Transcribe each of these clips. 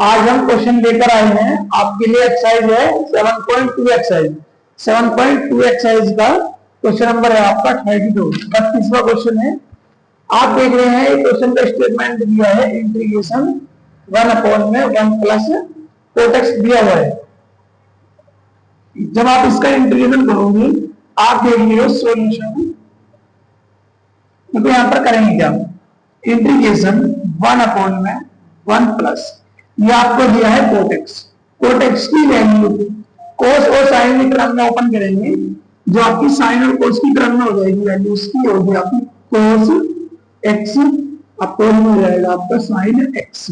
आज हम क्वेश्चन लेकर आए हैं आपके लिए। एक्सरसाइज है 7.2 एक्सरसाइज। 7.2 एक्सरसाइज का क्वेश्चन नंबर है आपका 32, 32वां क्वेश्चन है। आप देख रहे हैं क्वेश्चन का स्टेटमेंट दिया है इंटीग्रेशन 1/1 प्लस कोटेक्स दिया हुआ है। जब आप इसका इंटीग्रेशन करोगे आप देख लीजिए सॉल्यूशन, तो यहां पर करेंगे क्या, इंटीग्रेशन 1/1 प्लस ये आपको दिया है कोटेक्स। कोटेक्स की वैल्यू कोस और साइन की टर्म में ओपन करेंगे, जो आपकी साइन और कोस की टर्म में हो जाएगी वैल्यू उसकी होगी आपकी कोस एक्स, अपोन में हो जाएगा आपका साइन एक्स।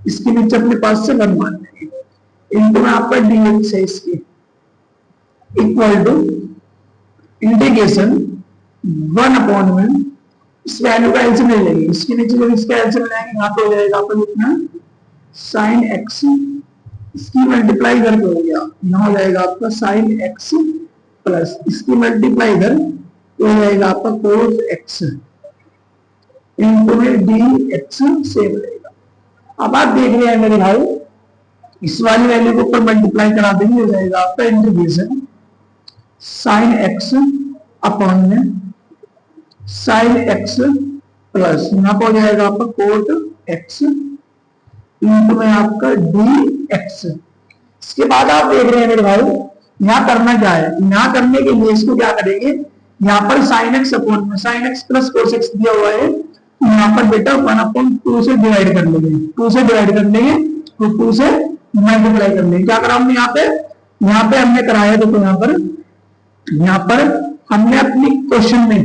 इसके नीचे अपने पास से 1 मान लेंगे, इनटू में आपका डीएक्स है इसकी इक्वल टू इंटीग्रेशन 1/1 इस वैल्यू का एलसीएम ले लेंगे। इसके नीचे जब इसका एलसीएम लेंगे यहाँ पे हो जाएगा आपका कितना साइन एक्स, इसकी मल्टीप्लाई करके हो गया यहाँ हो जाएगा आपका साइन एक्स प्लस इसकी मल्टीप्लाई कर हो जाएगा आपका कोस एक्स इनटू में डी एक्स सेम रहेगा। अब आप देख रहे हैं मेरे भाई, इस वाली वैल्यू को ऊपर मल्टीप्लाई करा देंगे, हो जाएगा आपका इंटीग्रेशन साइन एक्स अपॉन में साइन एक्स प्लस यहाँ पर हो जाएगा आपका कोट एक्स इनटू में आपका डी एक्स। इसके बाद आप देख रहे हैं मेरे भाई, यहाँ करना क्या है, यहाँ करने के लिए इसको क्या करेंगे, यहाँ पर साइन एक्स अपॉन में sign x plus cos x दिया हुआ है, यहाँ पर बेटा 1/2 से डिवाइड कर लेंगे, 2 से डिवाइड कर लेंगे तो 2 से मल्टीप्लाई कर लेंगे। क्या करा हमने यहाँ पे हमने कराया, देखो यहाँ पर हमने अपनी क्वेश्चन में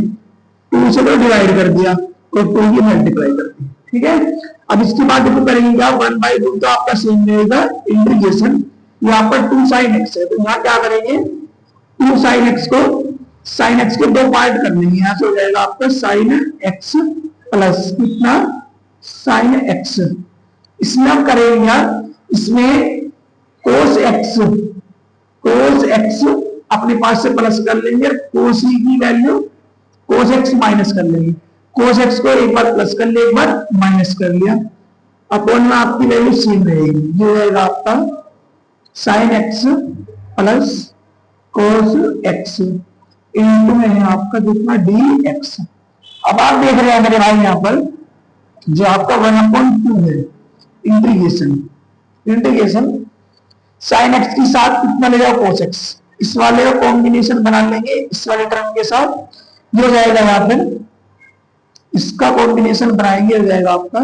2 से तो डिवाइड कर दिया और 2 की मल्टीप्लाई कर दी, ठीक है। अब इसके बाद देखो करेंगे क्या, 1/2 तो आपका सेम रहेगा इंटीग्रेशन, यहाँ पर 2 sin x है तो यहाँ क्या करेंगे 2 sin x को sin x के 2 पार्ट कर लेंगे, यहाँ से हो जाएगा आपका sin x प्लस कितना sin x। इसमें हम करेंगे यार, इसमें cos x अपने पास से प्लस कर लेंगे, cos की वैल्यू cos x माइनस कर लेंगे, cos x को एक बार प्लस कर लिया एक बार माइनस कर लिया, अपॉन में आपकी वैल्यू सेम रहेगी, ये हो जाएगा आपका sin x plus cos x into में है आपका जितना dx। अब आप देख रहे हैं मेरे भाई यहाँ पर जो आपका 1/2 है इंटीग्रेशन sin x के साथ कितना ले जाओ cos x, इस वाले का कॉम्बिनेशन बना लेंगे इस वाले टर्म के साथ, ये हो जाएगा यहाँ पर इसका कॉम्बिनेशन बनाएंगे, हो जाएगा आपका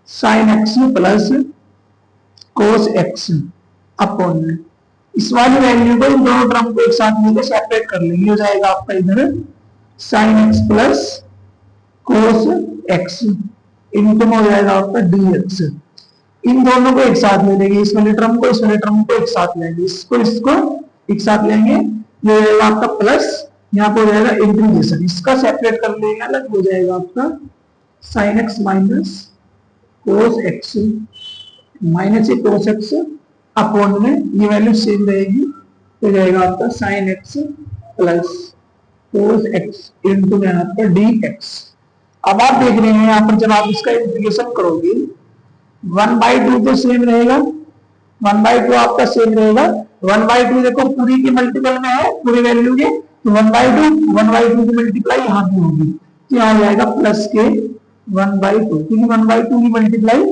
sin x plus cos x upon में इस वाली वैल्यू को इन दोनों टर्म को एक साथ लेकर सेपरेट कर लेंगे, हो जाएगा आपका इधर sin x plus cos x into में हो जाएगा आपका dx। इन दोनों को एक साथ ले लेंगे, इस वाले टर्म को इस वाले टर्म को एक साथ लेंगे, इसको एक साथ लेंगे, ये हो जाएगा आपका प्लस यहाँ पर हो जाएगा इंटीग्रेशन, इसका सेपरेट कर लेंगे अलग, हो जाएगा आपका sin x minus cos x minus cos x upon में ये वैल्यू सेम रहेगी, हो जाएगा आपका sin x plus cos x into में आपका dx। अब आप देख रहे हैं यहाँ पर जब आप इसका इंटीग्रेशन करोगे 1/2 तो सेम रहेगा, 1/2 आपका सेम रहेगा, 1/2 देखो पूरी की मल्टीपल में है पूरी वैल्यू के, तो 1/2 की मल्टीप्लाई यहाँ पे होगी, तो यहाँ जाएगा प्लस के 1/2 क्योंकि 1/2 की मल्टीप्लाई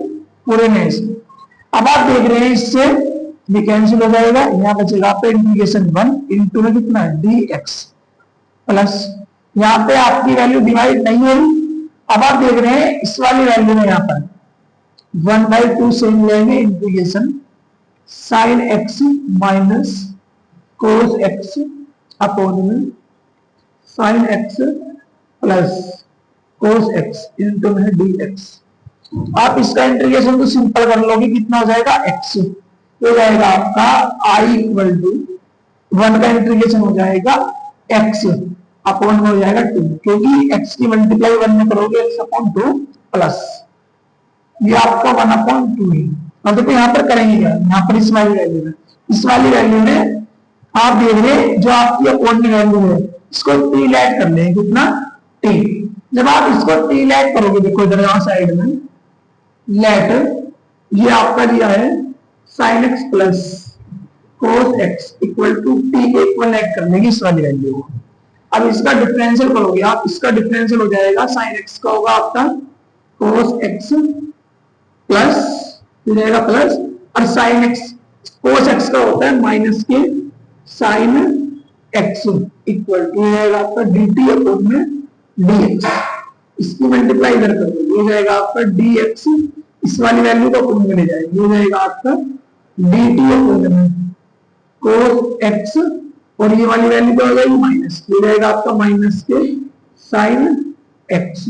पूरे में इसमें। अब आप देख रहे हैं इससे ये कैंसिल हो जाएगा, यहाँ बचेगा आपका इंटीग्रेशन 1 इनटू में कितना dx प्लस यहाँ पे आपकी वैल्यू डिवाइड नहीं होगी। अब आप देख रहे हैं इस वाली वैल्यू में यहाँ पर 1/2 से लेंगे integration sin x minus cos x upon में sin x plus cos x into में dx। आप इसका इंटीग्रेशन तो सिंपल कर लोगे, कितना हो जाएगा x, हो जाएगा आपका i इक्वल टू 1 का इंटीग्रेशन हो जाएगा x अपॉन में हो जाएगा 2, क्योंकि x की मल्टीप्लाई 1 में करोगे x अपॉन 2 प्लस ये आपका 1/2 है। अब देखो यहाँ पर करेंगे क्या, यहाँ पर इस वाली वैल्यू में आप देख रहे हैं जो आपकी अपॉन में वैल्यू है इसको t लेट कर लेंगे, कितना t। जब आप इसको t लेट करोगे, देखो इधर यहाँ साइड में लेट ये आपका दिया है sine x plus cos x equal to t के इक्वल ऐड कर लेंगे इस वाली वैल्यू को। अब इसका डिफरेंशियल करोगे आप, इसका डिफरेंशियल हो जाएगा साइन एक्स का होगा आपका कोस एक्स प्लस हो जाएगा प्लस, और साइन एक्स कोस एक्स का होता है माइनस के साइन एक्स इक्वल टू हो जाएगा आपका डी टी अपॉन में डी एक्स। इसकी मल्टीप्लाई इधर कर दो, हो जाएगा आपका डी एक्स, इस वाली वैल्यू को अपॉन में ले जाएंगे, हो जाएगा आपका डी टी अपॉन में कोस एक्स, और ये वाली वैल्यू क्या हो जाएगी माइनस, हो जाएगा आपका माइनस के साइन एक्स।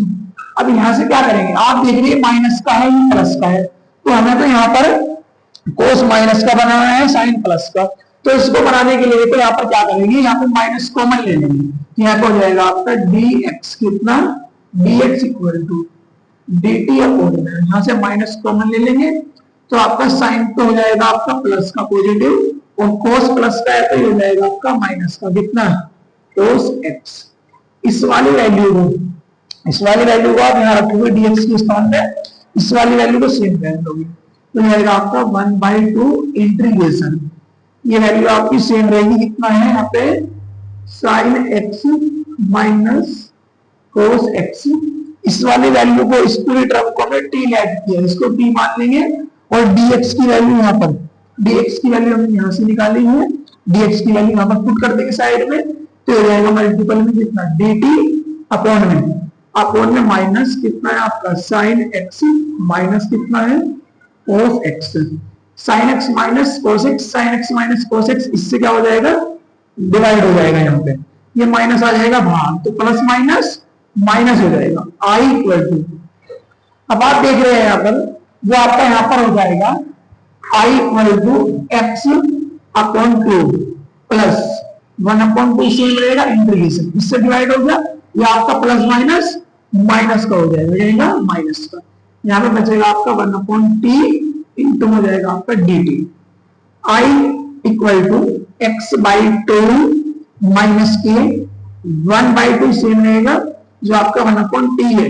अब यहां से क्या करेंगे, आप देख रहे माइनस का है ये प्लस का है, तो हमें तो यहाँ पर कोस माइनस का बनाना है साइन प्लस का, तो इसको बनाने के लिए तो यहाँ पर क्या करेंगे, यहाँ पर माइनस कॉमन ले लेंगे, यहाँ पर हो जाएगा आपका डी एक्स कितना d x equal to d t upon में, यहाँ से माइनस कॉमन ले लेंगे तो आपका साइन तो हो जाएगा आपका प्लस का पॉजिटिव, और कोस प्लस का है तो हो जाएगा आपका माइनस का कितना कोस एक्स। इस वाली वैल्यू को आप यहाँ रखोगे डीएक्स के स्थान पे, इस वाली वैल्यू को सेम रख दोगे तो जाएगा आपका 1/2 इंटीग्रेशन, ये वैल्यू आपकी सेम रहेगी, कितना है यहाँ पे sine x minus cos x. इस वाली वैल्यू को इस पूरी टर्म को हमने टी ऐड किया, इसको टी मान लेंगे, और dx की वैल्यू यहाँ पर dx की वैल्यू हमने यहाँ से निकाली है, dx की वैल्यू यहाँ पर पुट कर देंगे साइड में, तो हो जाएगा मल्टीपल में कितना dt अपॉन में माइनस कितना है आपका साइन एक्स माइनस कितना है cos x, sine x minus cos x, sine x minus cos x, इससे क्या हो जाएगा डिवाइड हो जाएगा, यहाँ पे ये माइनस आ जाएगा बाहर, तो प्लस माइनस माइनस हो जाएगा आई इक्वल टू, अब आप देख रहे हैं यहाँ पर जो आपका यहाँ पर हो जाएगा I equal to x upon two plus 1/2 same रहेगा इंटीग्रेशन, इससे डिवाइड हो गया, ये आपका प्लस माइनस माइनस का हो जाएगा माइनस का, यहाँ पे बचेगा आपका 1/t इंटू हो जाएगा आपका dt, I equal to x by two minus के 1/2 सेम रहेगा जो आपका 1/t है,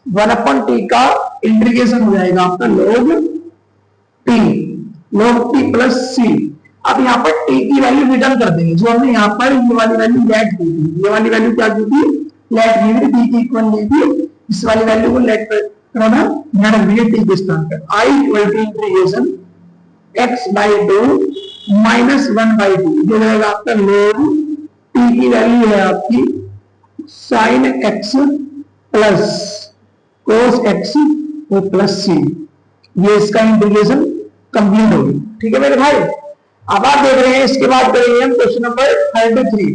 1/t का इंटीग्रेशन हो जाएगा आपका log t प्लस c। अब यहाँ पर t की वैल्यू रिटर्न कर देंगे, जो हमने यहाँ पर ये वाली वैल्यू लेट की थी, ये वाली वैल्यू क्या की थी लेट की थी, t की इक्वल ली थी, इस वाली वैल्यू को लेट करना ध्यान रखिए t के स्थान पर, i equal to integration x by 2 minus 1/2, जो रहेगा आपका log t की वैल्यू है आपकी sine x plus cos x और प्लस c, ये इसका इंटीग्रेशन कंप्लीट होगी। ठीक है मेरे भाई, अब आप देख रहे हैं इसके बाद करेंगे हम क्वेश्चन नंबर 33।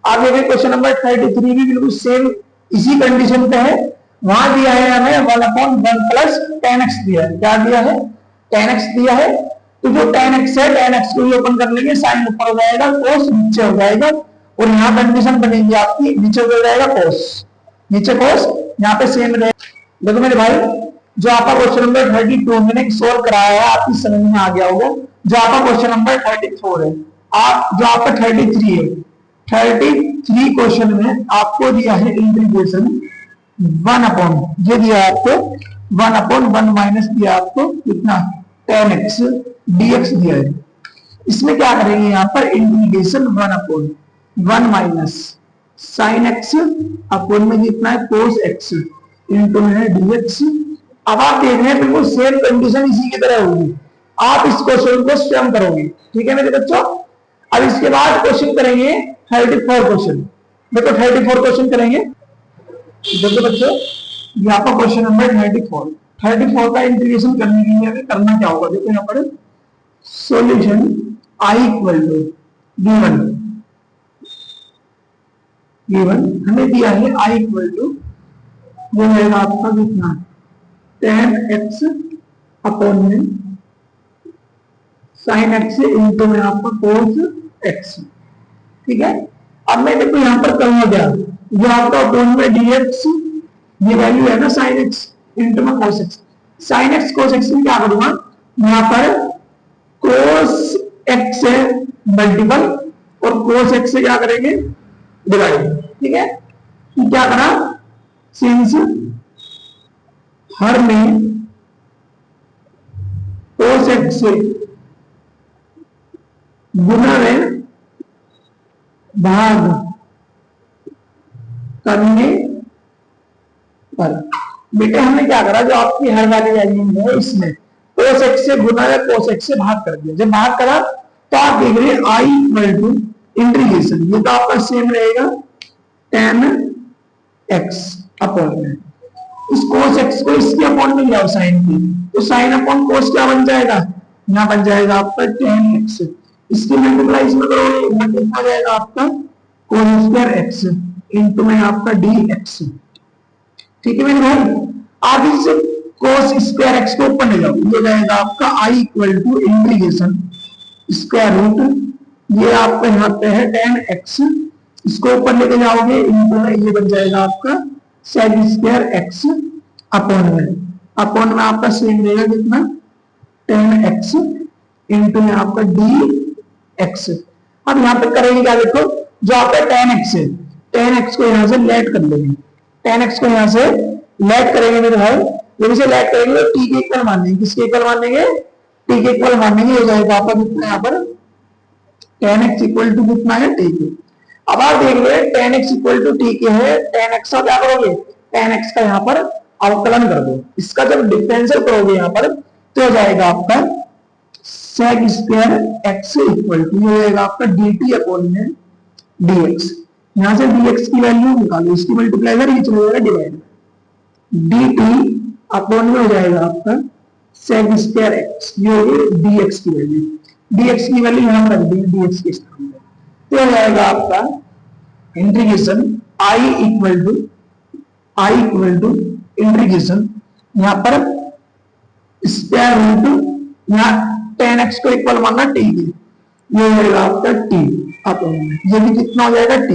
आप देख रहे हैं क्वेश्चन नंबर 33 भी बिल्कुल सेम इसी कंडीशन पे है, वहां दिया है हमें 1/1 प्लस tan x दिया है, क्या दिया है tan x दिया है, तो जो tan x है tan x को ही ओपन कर लेंगे, साइन ऊपर हो जाएगा कोस नीचे हो जाएगा, और यहाँ कंडीशन बनेगी आपकी नीचे हो जाएगा कोस, नीचे कोस यहाँ पे सेम रहेगा। देखो मेरे भाई जो आपका क्वेश्चन नंबर 32 मैंने सोल्व कराया है आपकी समझ में आ गया होगा, जो आपका क्वेश्चन नंबर 34 है, आप जो आपका 33 है, 33 क्वेश्चन में आपको दिया है इंटीग्रेशन 1/, ये दिया आपको 1/1 माइनस दिया आपको कितना tan x dx दिया है, इसमें क्या करेंगे यहाँ पर integration 1/1 minus sine x upon में कितना है कोस x इंटू है dx। अब आप देख रहे हैं बिल्कुल सेम कंडीशन इसी की तरह होगी, आप इस क्वेश्चन को स्वयं करोगे। ठीक है मेरे बच्चों, अब इसके बाद क्वेश्चन करेंगे 34 क्वेश्चन। देखो 34 क्वेश्चन करेंगे, देखो बच्चों यहाँ पर क्वेश्चन नंबर 34 का इंटीग्रेशन करने के लिए करना क्या होगा, देखो यहाँ पर solution i equal to given हमें दिया है i इक्वल टू वो है आपका कितना tan x अपॉन में साइन x इंटू में आपका कोस x। ठीक है, अब मैं देखो यहाँ पर करूंगा क्या, जो आपका अपॉन में dx ये वैल्यू है ना साइन x इंटू में कोस x, साइन x कोस x में क्या करूंगा यहाँ पर कोस x से मल्टीपल और कोस x से क्या करेंगे डिवाइड। ठीक है, तो क्या करा सिंस हर में कोस x से गुना में भाग करने पर बेटे हमने क्या करा, जो आपकी हर वाली वैल्यू है इसमें cos x से गुना या cos x से भाग कर दिया। जब भाग करा तो आप देख रहे हैं i इक्वल टू इंटीग्रेशन, ये तो आपका सेम रहेगा tan x अपॉन में, इस cos x को इसके अपॉन में लिया साइन की, तो साइन अपॉन cos क्या बन जाएगा, यहाँ बन जाएगा आपका tan x, इसकी मल्टीप्लाई इसमें करोगे मल्टीप्लाई हो जाएगा आपका cos स्क्वायर x इंटू में आपका dx। ठीक है मेरे भाई, आप इससे cos स्क्वायर x को ऊपर ले जाओ, ये जाएगा आपका i equal to integration square root, ये आपका यहाँ पे है tan x, इसको ऊपर लेके जाओगे इंटू में ये बन जाएगा आपका sec स्क्वायर x अपॉन में आपका सेम रहेगा कितना tan x इंटू में आपका dx। अब यहाँ पे करेंगे क्या, देखो जो आपका tan x है, tan x को यहाँ से लेट कर लेंगे, tan x को यहाँ से लेट करेंगे मेरे भाई, जब इसे लेट करेंगे तो t के इक्वल मानेंगे, किसके इक्वल मानेंगे, t के इक्वल मानेंगे, हो जाएगा आपका कितना यहाँ पर tan x इक्वल टू कितना है t के। अब आप देख रहे हैं tan x equal to t के है, tan x का क्या करोगे, tan x का यहाँ पर अवकलन कर दो, इसका जब डिफरेंशियल करोगे यहाँ पर तो हो जाएगा आपका sec square x equal to हो जाएगा आपका dt अपॉन में dx, यहां से dx की वैल्यू निकालो, इसकी मल्टीप्लाई करेंगे चले जाएगा डिवाइड, dt अपॉन में हो जाएगा आपका sec स्क्वायर x, ये होगी dx की वैल्यू, dx की वैल्यू यहां रख दी dx के स्थान पे, तो हो जाएगा आपका integration i equal to integration यहाँ पर स्क्वायर रूट, यहाँ tan x को इक्वल मानना t के, ये हो जाएगा आपका t अपॉन में, ये भी कितना हो जाएगा t,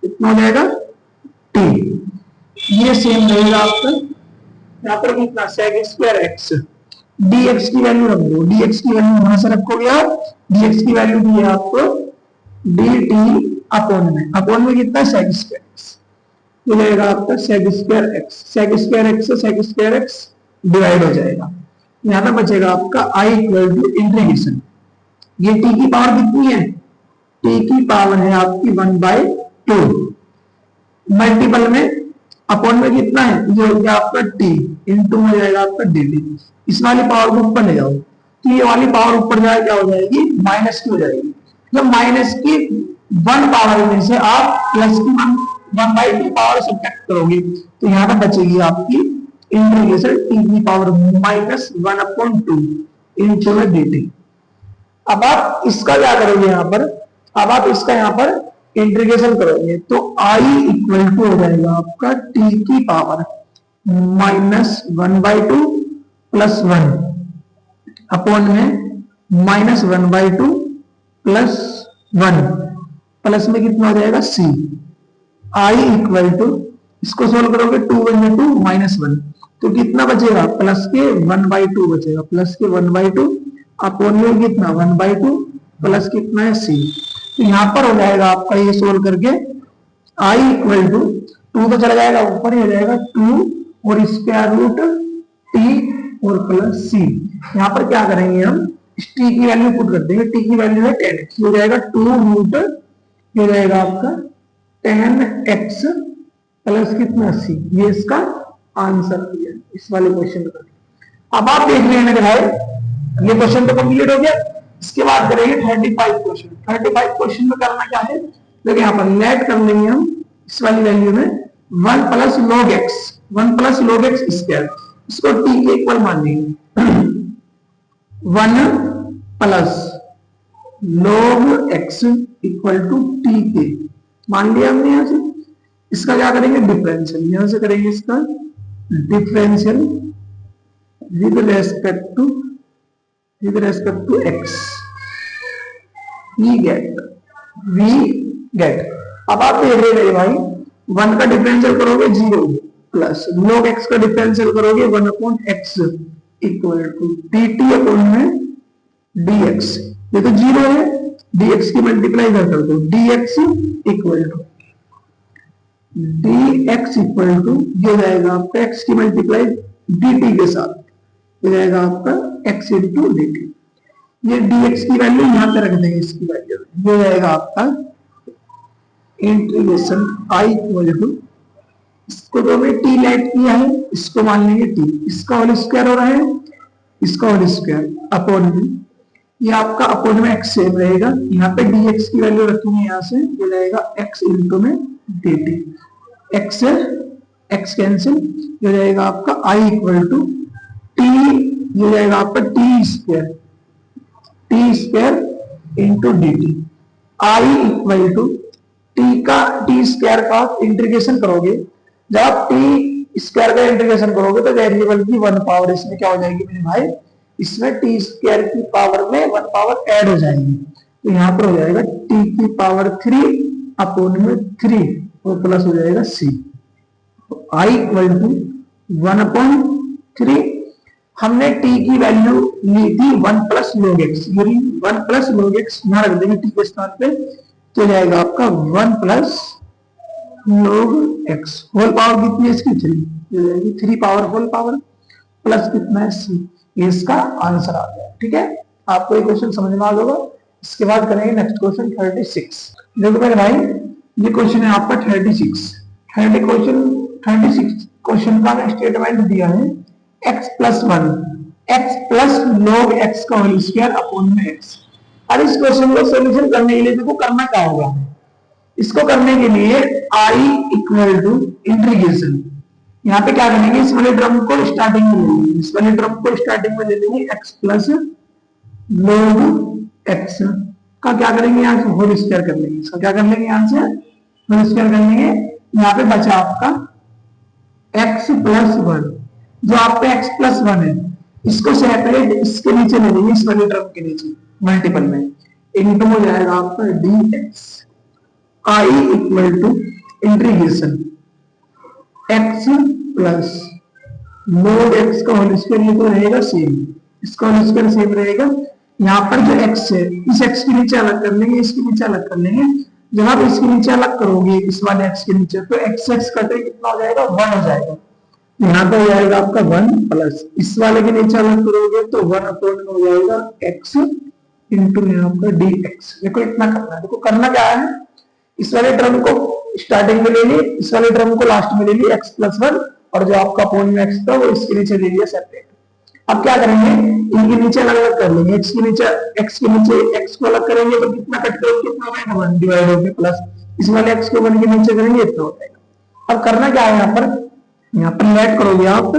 कितना हो जाएगा t, ये सेम रहेगा आपका यहाँ पर कितना sec स्क्वायर x, dx की वैल्यू रख दो, dx की वैल्यू वहां से रखोगे आप, dx की वैल्यू दी है आपको dt अपॉन में कितना sec स्क्वायर x, ये रहेगा आपका sec square x, sec square x से sec स्क्वायर x डिवाइड हो जाएगा, यहाँ पे बचेगा आपका i इक्वल टू इंटीग्रेशन, ये t की पावर कितनी है, t की पावर है आपकी 1/2 मल्टीपल में अपॉन में कितना है, जो हो गया आपका t इंटू हो जाएगा आपका dt, इस वाली पावर को ऊपर ले जाओ तो ये वाली पावर ऊपर जाए क्या हो जाएगी, माइनस की हो जाएगी, जब माइनस की 1 पावर में से आप प्लस की 1/2 पावर सब्ट्रैक्ट करोगे तो यहाँ पे बचेगी आपकी इंटीग्रेशन t की पावर -1/2 इंटू में dt। अब आप इसका क्या करोगे यहाँ पर, अब आप इसका यहाँ पर इंटीग्रेशन करोगे तो i इक्वल टू हो जाएगा आपका t की पावर -1/2 प्लस 1 अपॉन में -1/2 प्लस 1 प्लस में कितना हो जाएगा c, i इक्वल टू इसको सोल्व करोगे 2 × 2 -1 तो कितना बचेगा, प्लस के 1/2 बचेगा, प्लस के 1/2 अपॉन में कितना 1/2 प्लस कितना है c, तो यहाँ पर हो जाएगा आपका ये सोल्व करके i इक्वल टू 2 तो चला जाएगा ऊपर, हो जाएगा 2 और स्क्वायर रूट t और प्लस c, यहाँ पर क्या करेंगे हम इस t की वैल्यू पुट कर देंगे, t की वैल्यू है 10x, हो जाएगा 2 रूट, हो जाएगा आपका 10x प्लस कितना c, ये इसका आंसर है इस वाले क्वेश्चन का। अब आप देख रहे हैं मेरे भाई ये क्वेश्चन तो कंप्लीट हो गया, इसके बाद करेंगे 35 क्वेश्चन। 35 क्वेश्चन में करना क्या है, देखिए यहाँ पर लेट कर लेंगे हम इस वाली वैल्यू में 1 प्लस log x स्क्वायर, इसको t के इक्वल मान लेंगे 1 plus log x equal to t के मान लिया हमने, यहाँ से इसका क्या करेंगे डिफरेंशियल, यहां से करेंगे इसका differential with respect to x, we get. अब आप देख रहे हैं भाई 1 का डिफरेंशियल करोगे 0 प्लस log x का डिफरेंशियल करोगे 1/x equal to dt upon में dx, ये तो 0 है, dx की मल्टीप्लाई कर दो, dx इक्वल टू ये जाएगा आपका x की मल्टीप्लाई dt के साथ, ये जाएगा आपका x इंटू dt। ये dx की वैल्यू यहाँ पे रख देंगे, इसकी वैल्यू ये हो जाएगा आपका इंटीग्रेशन i इक्वल टू, इसको तो हमने t लेट किया है, इसको मान लेंगे t, इसका होल स्क्वायर हो रहा है, इसका होल स्क्वायर अपॉन में, ये आपका अपॉन में x सेम रहेगा, यहाँ पे dx की वैल्यू रखेंगे, यहाँ से ये रहेगा x इंटू में dt, x से x कैंसिल, ये रहेगा आपका i इक्वल टू t, ये रहेगा आपका t square into dt, i equal to t square का इंटीग्रेशन करोगे, जब आप t स्क्वायर का इंटीग्रेशन करोगे तो वेरिएबल की 1 पावर इसमें क्या हो जाएगी मेरे भाई, इसमें t स्क्वायर की पावर में 1 पावर ऐड हो जाएगी, तो यहाँ पर हो जाएगा t की पावर 3 अपॉन में 3 और प्लस हो जाएगा c, तो i इक्वल टू 1 अपॉन 3, हमने t की वैल्यू ली थी 1 plus log x, 1 plus log x यहाँ रख देंगे t के स्थान पे, तो जाएगा आपका 1 plus log x, whole power कितनी है इसकी 3, ये जाएगी 3 पावर होल पावर प्लस कितना है c, ये इसका आंसर आ गया। ठीक है, आपको ये क्वेश्चन समझ में आ जाएगा। इसके बाद करेंगे नेक्स्ट क्वेश्चन 36। देखो मेरे भाई, ये क्वेश्चन है आपका 36 क्वेश्चन का स्टेटमेंट दिया है x plus 1 x plus log x का होल स्क्वायर अपॉन में x। अब इस क्वेश्चन को सोल्यूशन करने के लिए देखो करना क्या होगा, इसको करने के लिए i इक्वल टू इंटीग्रेशन, यहाँ पे क्या करेंगे, इस वाले ड्रम को स्टार्टिंग में ले लेंगे, इस वाले ड्रम को स्टार्टिंग में ले लेंगे x प्लस log x का क्या करेंगे, यहाँ से होल स्क्वायर कर लेंगे, इसका क्या कर लेंगे, यहाँ से होल स्क्वायर कर लेंगे, यहाँ पे बचा आपका x प्लस 1, जो आपका x प्लस 1 है इसको सेपरेट इसके नीचे ले लेंगे, इस वाले ड्रम के नीचे मल्टीपल में, इनटू हो जाएगा आपका dx, i equal to integration x plus log x का होल स्क्वायर, ये तो रहेगा सेम, इसका होल स्क्वायर सेम रहेगा, यहाँ पर जो x है इस x के नीचे अलग कर लेंगे, इसके नीचे अलग कर लेंगे, जब आप इसके नीचे अलग करोगे इस वाले x के नीचे, तो x कटे कितना हो जाएगा, 1 हो जाएगा, यहाँ पे हो जाएगा आपका 1 प्लस, इस वाले के नीचे अलग करोगे तो 1 अपॉन हो जाएगा x इंटू यहाँ पर dx। देखो इतना करना है, देखो करना क्या है, इस वाले ड्रम को स्टार्टिंग में ले लिए, इस वाले ड्रम को लास्ट में ले लिए x प्लस 1, और जो आपका अपॉन में x था वो इसके नीचे ले लिया सेपरेट। अब क्या करेंगे, इनके नीचे अलग अलग कर लेंगे, x के नीचे x को अलग करेंगे तो कितना कट करोगे, कितना हो जाएगा 1 डिवाइड होके प्लस, इस वाले x को 1 के नीचे करेंगे इतना हो जाएगा। अब करना क्या है, यहाँ पर लेट करोगे आप,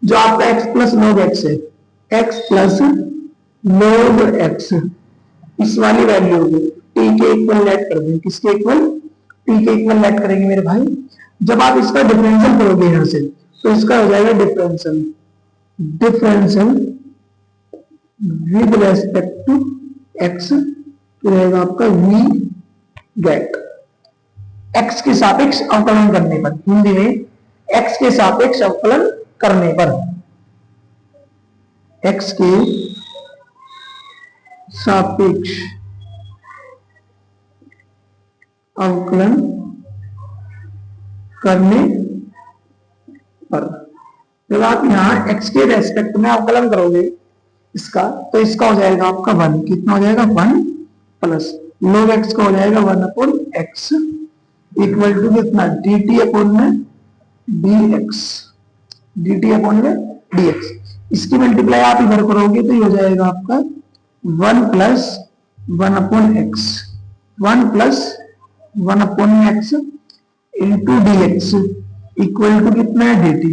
जो आपका x प्लस log x है, x प्लस log x, इस वाली वैल्यू को t के इक्वल लेट कर देंगे, किसके इक्वल, t के इक्वल लेट करेंगे मेरे भाई। जब आप इसका डिफरेंशियल करोगे यहाँ से, तो इसका हो जाएगा differential with respect to x, तो रहेगा आपका v गेट, x के सापेक्ष अवकलन करने पर, हिंदी में x के सापेक्ष अवकलन करने पर, x के सापेक्ष अवकलन करने पर, जब आप यहाँ x के रेस्पेक्ट में अवकलन करोगे इसका, तो इसका हो जाएगा आपका 1, कितना हो जाएगा 1 प्लस log x का हो जाएगा 1 अपॉन x इक्वल टू कितना dt अपॉन में dx, इसकी मल्टीप्लाई आप इधर करोगे तो ये हो जाएगा आपका 1 plus 1 upon x, 1 plus 1 upon x into dx equal to कितना है dt।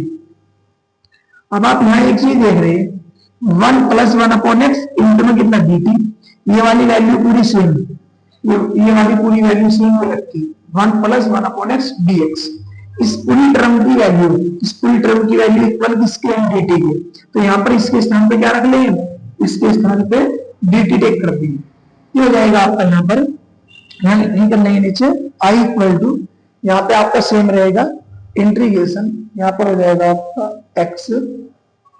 अब आप यहाँ एक चीज देख रहे हैं, 1 प्लस 1 अपॉन x इंटू में कितना dt, ये वाली वैल्यू पूरी सेम, ये वाली पूरी वैल्यू सेम हो रखी, 1 प्लस 1 अपॉन x dx, इस पूरी टर्म की वैल्यू इक्वल किसके है, dt के, तो यहाँ पर इसके स्थान पे क्या रख लेंगे, इसके स्थान पे dt टेक कर देंगे, ये हो जाएगा आपका यहाँ पर, यहाँ नहीं कर लेंगे नीचे i इक्वल टू, यहाँ पे आपका सेम रहेगा इंटीग्रेशन, यहाँ पर हो जाएगा आपका x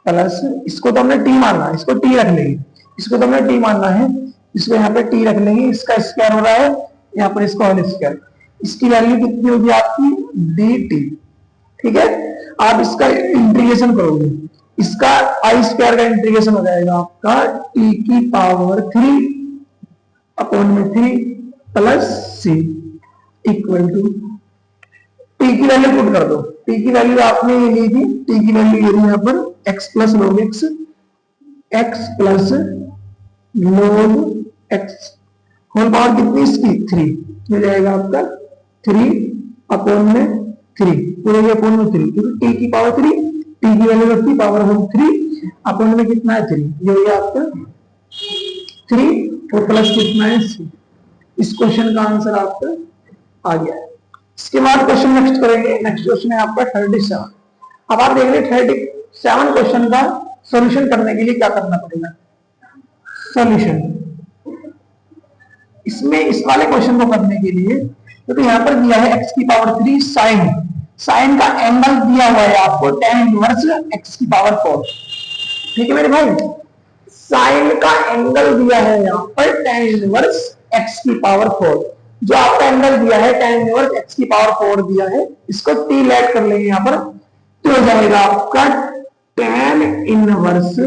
प्लस, इसको तो हमने t मानना है, इसको t रख लेंगे, इसको तो हमने t मानना है, इसको यहाँ पे t रख लेंगे, इसका स्क्वायर हो रहा है, यहाँ पर इसका होल स्क्वायर, इसकी वैल्यू कितनी होगी आपकी dt। ठीक है, आप इसका इंटीग्रेशन करोगे, इसका आई स्क्वायर का इंटीग्रेशन हो जाएगा आपका टी की पावर 3 अपॉन में 3 plus C equal to T की वैल्यू पुट कर दो। टी की वैल्यू आपने ये ली थी, टी की वैल्यू ये थी यहाँ पर x plus log x, x plus log x whole power कितनी इसकी 3 मिल जाएगा आपका 3 अपॉन में 3 पूरे अपॉन में 3 क्योंकि टी की पावर 3, टी की वैल्यू रखती पावर होल 3 अपॉन में कितना है 3, ये हो गया आपका 3 और प्लस कितना है c। इस क्वेश्चन का आंसर आपका आ गया है। इसके बाद क्वेश्चन नेक्स्ट करेंगे। नेक्स्ट क्वेश्चन है आपका 37। अब आप देख रहे 37 क्वेश्चन का सॉल्यूशन करने के लिए क्या करना पड़ेगा। सॉल्यूशन इसमें इस वाले क्वेश्चन को करने के लिए तो यहाँ पर दिया है x की पावर 3 साइन, साइन का एंगल दिया हुआ है आपको tan इनवर्स x की पावर 4। ठीक है मेरे भाई, साइन का एंगल दिया है यहाँ पर tan इनवर्स x की पावर 4। जो आपका एंगल दिया है tan इनवर्स x की पावर 4 दिया है, इसको t लेट कर लेंगे यहाँ पर, तो हो जाएगा आपका tan इनवर्स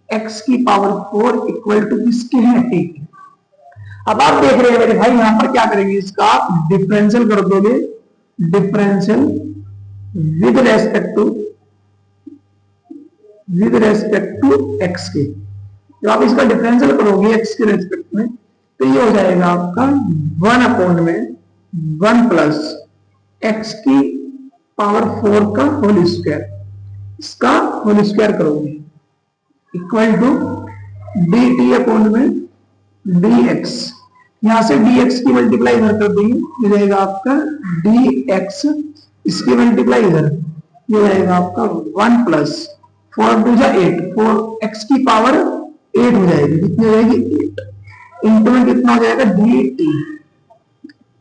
x की पावर 4 इक्वल टू किसके है t। अब आप देख रहे हैं मेरे भाई यहाँ पर क्या करेंगे, इसका आप डिफरेंशियल कर दोगे, differential with respect to x के। जब आप इसका डिफरेंशियल करोगे x के रेस्पेक्ट में तो ये हो जाएगा आपका 1 अपॉन में 1 प्लस x की पावर 4 का होल स्क्वायर, इसका होल स्क्वायर करोगे इक्वल टू dt अपॉन में dx। यहां से dx की मल्टीप्लाई इधर कर देंगे, ये जाएगा आपका dx, इसकी मल्टीप्लाई इधर, ये जाएगा आपका 1 प्लस 4 टू जा 8, 4x की पावर 8 हो जाएगी, कितनी हो जाएगी 8 इंटू में कितना हो जाएगा dt।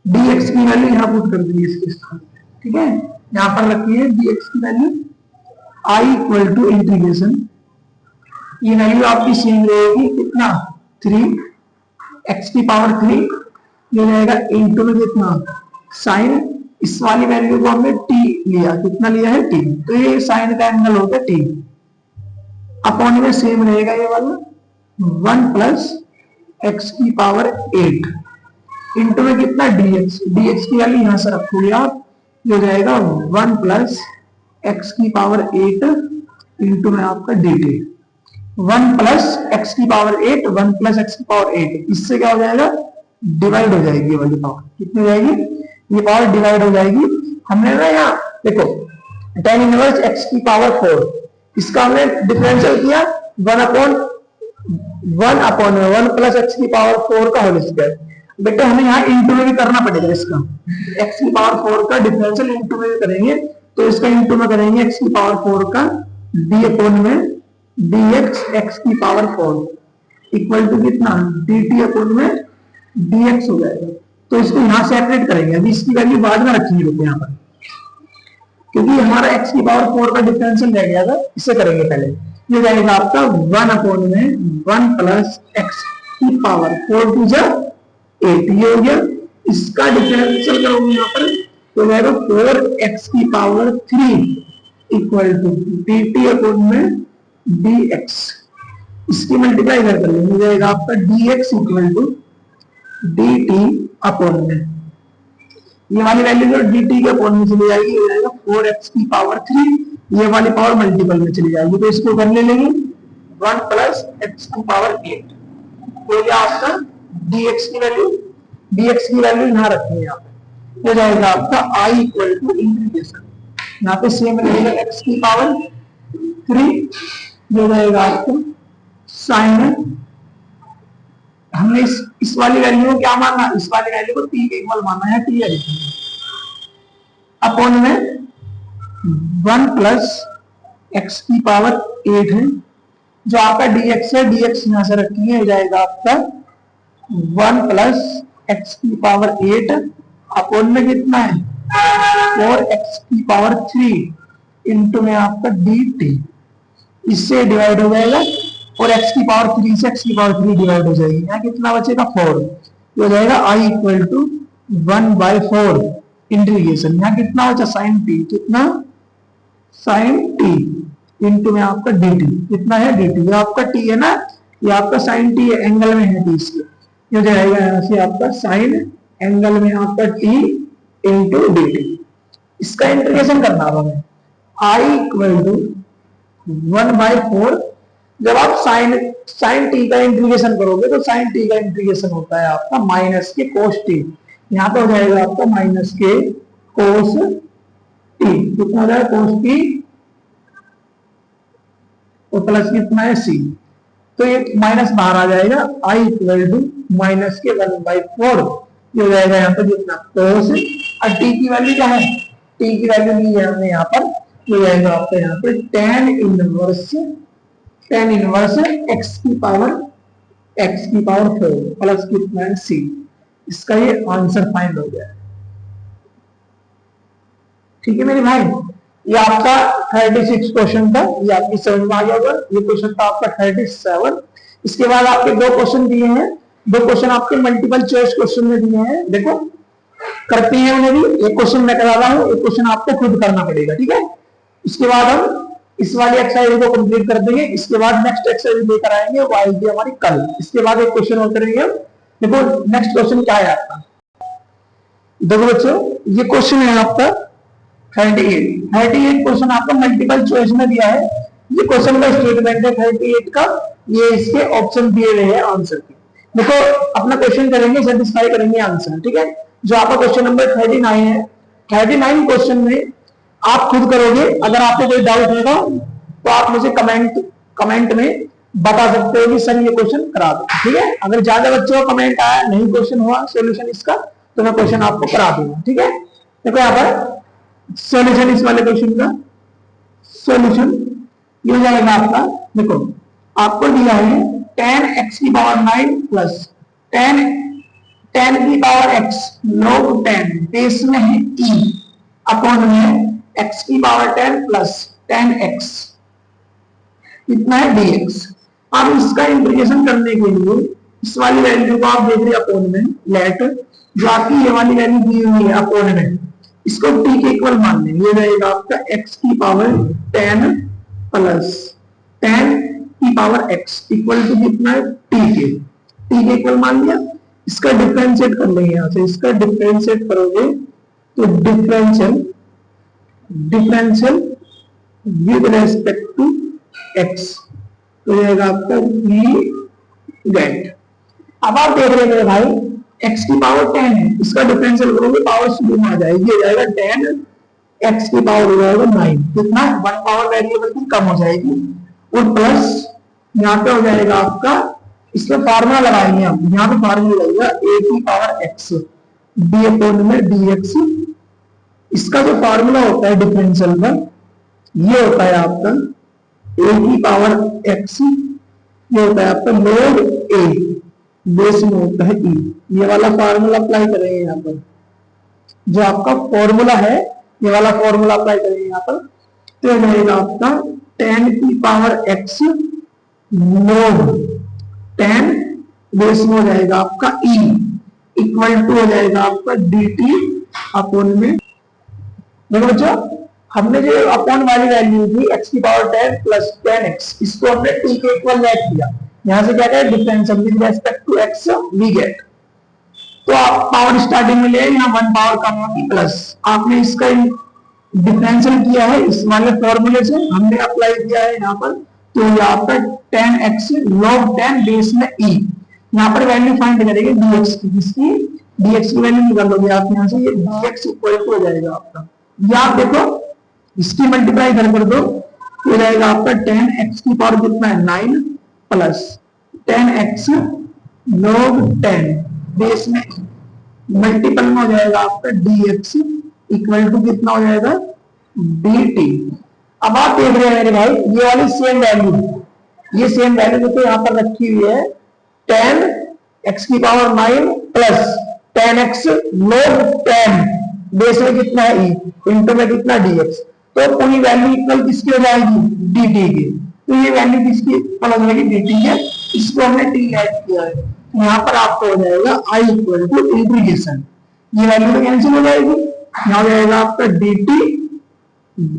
dx की वैल्यू यहां पुट कर देंगे इसके स्थान पे। ठीक है, यहां पर रखिए dx की value i equal to integration, ये वैल्यू आपकी सेम रहेगी कितना 3 x की पावर 3, ये रहेगा इंटू में कितना साइन, इस वाली वैल्यू को हमने t लिया, कितना लिया है t, तो ये साइन का एंगल होता है t अपॉन में सेम रहेगा ये वाला 1 प्लस x की पावर 8 इंटू में कितना dx, dx की वैल्यू यहां से रखोगे आप, ये हो जाएगा 1 प्लस x की पावर 8 इंटू में आपका dt। 1 प्लस x की पावर 8, 1 प्लस x की पावर 8, इससे क्या हो जाएगा डिवाइड हो जाएगी ये वाली पावर, कितनी हो जाएगी ये पावर डिवाइड हो जाएगी। हमने ना यहाँ देखो tan इनवर्स x की पावर 4, इसका हमने डिफरेंशियल किया 1 प्लस x की पावर 4 का होल स्क्वायर। बेटे हमें यहाँ इंटू में भी करना पड़ेगा, इसका x की पावर 4 का डिफरेंशियल इंटू में भी करेंगे, तो इसका इंटू में करेंगे x की पावर 4 का d अपॉन में dx x की पावर 4 इक्वल टू कितना dt अपॉन में dx हो जाएगा। तो इसको यहाँ सेपरेट करेंगे, अभी इसकी वैल्यू बाद में रखेंगे लोग यहाँ पर, क्योंकि हमारा x की पावर 4 का डिफरेंशियल रह गया था, इससे करेंगे पहले। ये जाएगा आपका 1 अपॉन में 1 प्लस x की पावर 4 टू जा 8, ये हो गया। इसका डिफरेंशियल करोगे यहाँ पर तो जाएगा 4x की power 3 equal to dt upon में dx, इसकी मल्टीप्लाई कर लेंगे, हो जाएगा आपका dx equal to dt upon में, ये वाली वैल्यू जो dt के अपॉन में चली जाएगी, हो जाएगा 4x की पावर 3, ये वाली पावर मल्टीपल में चली जाएगी, तो इसको कर लेंगे 1 प्लस x की पावर 8, हो गया आपका dx की वैल्यू, dx की वैल्यू यहाँ रखेंगे यहाँ पे, हो जाएगा आपका i इक्वल टू इंटीग्रेशन, यहाँ पे सेम रहेगा x की पावर 3, जो रहेगा आपको साइन, हमने इस वाली वैल्यू को क्या माना, इस वाली वैल्यू को t के इक्वल माना है, t अपॉन में 1 प्लस x की पावर 8 है, जो आपका dx है, dx यहां से रखेंगे, हो जाएगा आपका 1 प्लस x की पावर 8 अपॉन में कितना है 4x की पावर 3 इंटू में आपका dt, इससे डिवाइड हो जाएगा, और x की पावर 3 से x की पावर 3 डिवाइड हो जाएगी, यहाँ कितना बचेगा 4, हो जाएगा i इक्वल टू 1/4 इंटीग्रेशन, यहाँ कितना बचा साइन t, कितना साइन t, इंटू में आपका डी टी, कितना है डी टी, ये आपका टी है ना, ये आपका साइन टी एंगल में है टी इसके, ये जाएगा यहाँ से आपका साइन एंगल में आपका टी इंटू डी टी। इसका इंटीग्रेशन करना होगा हमें, आई इक्वल टू 1/4, जब आप साइन टी का इंटीग्रेशन करोगे तो साइन टी का इंटीग्रेशन होता है आपका माइनस के कोस टी, यहाँ पे हो जाएगा आपका माइनस के कोस टी, कितना हो जाएगा कोस टी और प्लस कितना है सी, तो ये माइनस बाहर आ जाएगा, आई इक्वल टू माइनस के 1/4, ये हो जाएगा यहाँ पर जितना कोस, और टी की वैल्यू क्या है, टी की वैल्यू ली है हमने यहाँ पर, हो जाएगा आपका यहाँ पे tan इनवर्स x की पावर 4 प्लस कितना है c, इसका ये आंसर फाइंड हो गया। ठीक है मेरे भाई, ये आपका 36 क्वेश्चन था, ये आपकी समझ में आ गया होगा। ये क्वेश्चन था आपका 37। इसके बाद आपके दो क्वेश्चन दिए हैं, दो क्वेश्चन आपके मल्टीपल चॉइस क्वेश्चन में दिए हैं, देखो करते हैं उन्हें भी, एक क्वेश्चन मैं करा रहा हूँ, एक क्वेश्चन आपको खुद करना पड़ेगा, ठीक है। इसके बाद हम इस वाली एक्सरसाइज को कंप्लीट कर देंगे, इसके बाद नेक्स्ट एक्सरसाइज लेकर आएंगे, वो आएगी हमारी कल। इसके बाद एक क्वेश्चन और करेंगे हम, देखो नेक्स्ट क्वेश्चन क्या है आपका, देखो बच्चों ये क्वेश्चन है आपका 38 क्वेश्चन आपका मल्टीपल चॉइस में दिया है, ये क्वेश्चन का स्टेटमेंट है 38 का, ये इसके ऑप्शन दिए हुए हैं आंसर के। देखो अपना क्वेश्चन करेंगे, सेटिस्फाई करेंगे आंसर, ठीक है। जो आपका क्वेश्चन नंबर 39 है, 39 क्वेश्चन में आप खुद करोगे, अगर आपको कोई डाउट होगा तो आप मुझे कमेंट में बता सकते हो कि सर ये क्वेश्चन करा दो, ठीक है। अगर ज्यादा बच्चों का कमेंट आया, नहीं क्वेश्चन हुआ सॉल्यूशन इसका, तो मैं क्वेश्चन आपको करा दूंगा, ठीक है। देखो यहाँ पर सॉल्यूशन इस वाले क्वेश्चन का सॉल्यूशन ये हो जाएगा आपका, देखो आपको दिया है tan x की पावर 9 प्लस tan की पावर x log 10 बेस में है e अपॉन में x की पावर 10 प्लस tan x कितना है dx। अब इसका इंटीग्रेशन करने के लिए इस वाली वैल्यू को आप देख रहे हैं अपॉन में, लेट जो आपकी ये वाली वैल्यू दी हुई है अपॉन में, इसको t के इक्वल मान लें, ये रहेगा आपका x की पावर 10 प्लस tan की पावर x इक्वल टू कितना है t के इक्वल मान लिया। इसका डिफरेंशिएट कर लेंगे, यहाँ से इसका डिफरेंशिएट करोगे तो differential with respect to x तो रहेगा आपका v गेट। अब आप देख रहे हैं भाई x की पावर 10 है, इसका डिफरेंशियल करोगे पावर शुरू में आ जाएगी, हो जाएगा 10 x की पावर हो जाएगा 9, कितना 1 पावर वेरिएबल की कम हो जाएगी, और प्लस यहाँ पे हो जाएगा आपका, इसका फार्मूला लगाएंगे हम, यहाँ पे फार्मूला लगेगा a की पावर x d अपॉन में dx। इसका जो फार्मूला होता है डिफरेंशियल का, ये होता है आपका a की पावर x, ये होता है आपका log a बेस में होता है e, ये वाला फार्मूला अप्लाई करेंगे यहाँ पर, जो आपका फॉर्मूला है ये वाला फॉर्मूला अप्लाई करेंगे यहाँ पर, तो ये रहेगा आपका tan की पावर x log 10 बेस में हो जाएगा आपका e इक्वल टू हो जाएगा आपका dt अपॉन में। देखो बच्चों हमने जो अपॉन वाली वैल्यू थी x की पावर 10 प्लस 10x, इसको हमने t के इक्वल लेट किया, यहाँ से क्या है differential with respect to x we get. तो आप पावर स्टार्टिंग में ले, यहाँ 1 पावर कम होगी प्लस, आपने इसका डिफरेंशियल किया है इस वाले फॉर्मूले से, हमने अप्लाई किया है यहाँ पर, तो ये आपका 10x log 10 बेस में e, यहाँ पर वैल्यू फाइंड करेंगे dx की, जिसकी dx की वैल्यू निकाल दोगे आप यहाँ से, ये dx इक्वल टू हो जाएगा आपका, ये आप देखो इसकी मल्टीप्लाई कर दो तो हो जाएगा आपका 10x की पावर कितना है 9 प्लस 10x log 10 बेस में मल्टीपल में हो जाएगा आपका dx इक्वल टू कितना हो जाएगा dt। अब आप देख रहे हैं मेरे भाई ये वाली सेम वैल्यू, ये सेम वैल्यू तो यहाँ पर रखी हुई है 10x की power 9 plus 10x log 10 base में कितना है e इंटू में कितना dx, तो पूरी वैल्यू इक्वल किसकी हो जाएगी dt की, तो ये वैल्यू किसकी इक्वल हो जाएगी dt है, इसको हमने t ऐड किया है, यहाँ पर आपको हो जाएगा i इक्वल टू इंटीग्रेशन, ये वैल्यू तो कैंसिल हो जाएगी, यहाँ हो जाएगा आपका dt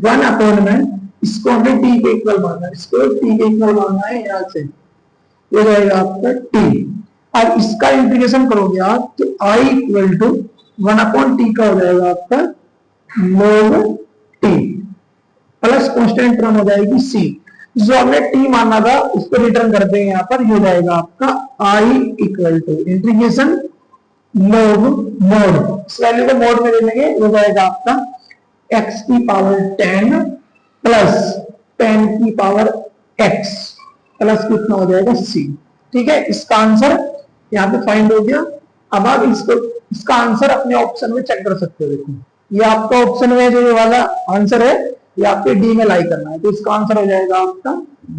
1 अपॉन में इसको हमें टी के इक्वल मानना है, इसको टी के इक्वल मानना है यहां से, ये रहेगा आपका टी। अब इसका इंटीग्रेशन करोगे आप तो आई इक्वल टू 1/t का हो जाएगा आपका log T plus constant term हो जाएगी सी। जो हमने टी माना था उसको रिटर्न कर देंगे यहाँ पर, ये हो जाएगा आपका I equal to integration log mod, इस वैल्यू को मोड में ले लेंगे, हो जाएगा आपका x की पावर 10 प्लस 10 की पावर x प्लस कितना हो जाएगा c। ठीक है, इसका आंसर यहाँ पे फाइंड हो गया। अब आप इसका आंसर अपने ऑप्शन में चेक कर सकते हो। देखो ये आपका ऑप्शन में जो ये वाला आंसर है ये आपके डी में लाई करना है, तो इसका आंसर हो जाएगा आपका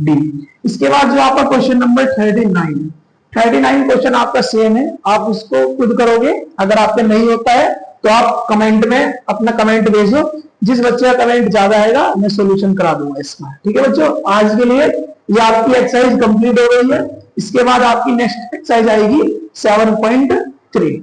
डी। इसके बाद जो आपका क्वेश्चन नंबर 39 क्वेश्चन आपका सेम है, आप उसको खुद करोगे। अगर आपके नहीं होता है तो आप कमेंट में अपना कमेंट भेजो, जिस बच्चे का कमेंट ज्यादा आएगा मैं सोल्यूशन करा दूंगा इसका। ठीक है बच्चों, आज के लिए ये आपकी एक्सरसाइज कंप्लीट हो गई है। इसके बाद आपकी नेक्स्ट एक्सरसाइज आएगी 7.3।